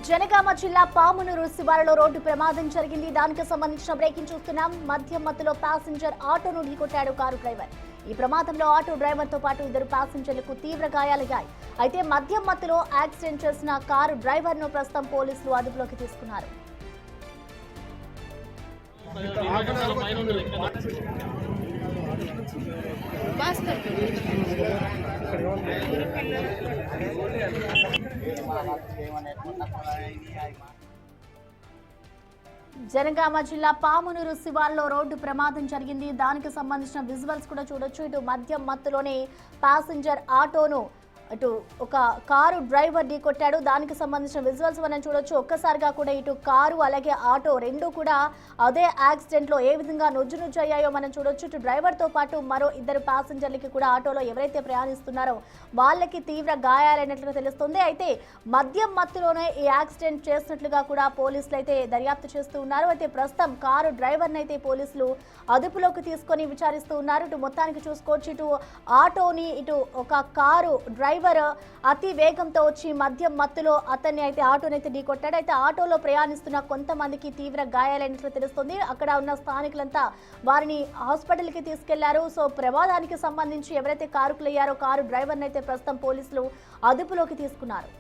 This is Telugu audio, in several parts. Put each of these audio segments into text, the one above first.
జనగామ జిల్లా పామునూరు శివారులో రోడ్డు ప్రమాదం జరిగింది. దానికి సంబంధించిన బ్రేకింగ్ చూస్తున్నాం. మద్యం మత్తులో ప్యాసింజర్ ఆటోను ఢీకొట్టాడు కారు డ్రైవర్. ఈ ప్రమాదంలో ఆటో డ్రైవర్ తో పాటు ఇద్దరు ప్యాసింజర్లకు తీవ్ర గాయాలయ్యాయి. అయితే మద్యం మత్తులో యాక్సిడెంట్ చేసిన కారు డ్రైవర్ ను ప్రస్తుతం పోలీసులు అదుపులోకి తీసుకున్నారు. జనగామ జిల్లా పామునూరు శివార్లో రోడ్డు ప్రమాదం జరిగింది. దానికి సంబంధించిన విజువల్స్ కూడా చూడొచ్చు. ఇటు మద్యం మత్తులోనే ప్యాసింజర్ ఆటోను అటు ఒక కారు డ్రైవర్ ఢీకొట్టాడు. దానికి సంబంధించిన విజువల్స్ మనం చూడొచ్చు. ఒక్కసారిగా కూడా ఇటు కారు అలాగే ఆటో రెండు కూడా అదే యాక్సిడెంట్ లో ఏ విధంగా నుజ్జు అయ్యాయో మనం చూడొచ్చు. ఇటు డ్రైవర్ తో పాటు మరో ఇద్దరు ప్యాసింజర్లకి కూడా ఆటోలో ఎవరైతే ప్రయాణిస్తున్నారో వాళ్ళకి తీవ్ర గాయాలైనట్లుగా తెలుస్తుంది. అయితే మద్యం మత్తులోనే ఈ యాక్సిడెంట్ చేసినట్లుగా కూడా పోలీసులు అయితే దర్యాప్తు చేస్తూ ఉన్నారు. అయితే ప్రస్తుతం కారు డ్రైవర్ని అయితే పోలీసులు అదుపులోకి తీసుకొని విచారిస్తూ ఉన్నారు. ఇటు మొత్తానికి చూసుకోవచ్చు. ఇటు ఆటోని ఇటు ఒక కారు డ్రైవర్ అతి వేగంతో వచ్చి మద్యం మత్తులో అతన్ని అయితే ఆటోనైతే ఢీకొట్టాడు. అయితే ఆటోలో ప్రయాణిస్తున్న కొంతమందికి తీవ్ర గాయాలైనట్లు తెలుస్తుంది. అక్కడ ఉన్న స్థానికులంతా వారిని హాస్పిటల్కి తీసుకెళ్లారు. సో ప్రమాదానికి సంబంధించి ఎవరైతే కారుకులయ్యారో కారు డ్రైవర్ని అయితే ప్రస్తుతం పోలీసులు అదుపులోకి తీసుకున్నారు.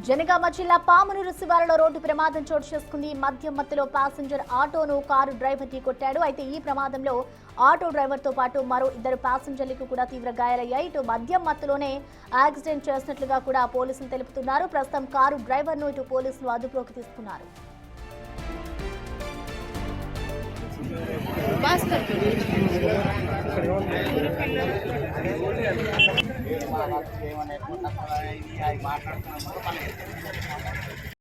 జనగామ జిల్లా పామునూరు శివారులో రోడ్డు ప్రమాదం చోటు చేసుకుంది. మద్యం మత్తులో ప్యాసింజర్ ఆటోను కారు డ్రైవర్ ఢీకొట్టాడు. అయితే ఈ ప్రమాదంలో ఆటో డ్రైవర్ తో పాటు మరో ఇద్దరు ప్యాసింజర్లకు కూడా తీవ్ర గాయాలయ్యాయి. ఇటు మద్యం మత్తులోనే యాక్సిడెంట్ చేసినట్లుగా కూడా పోలీసులు తెలుపుతున్నారు. ప్రస్తుతం కారు డ్రైవర్ ను ఇటు పోలీసులు అదుపులోకి తీసుకున్నారు.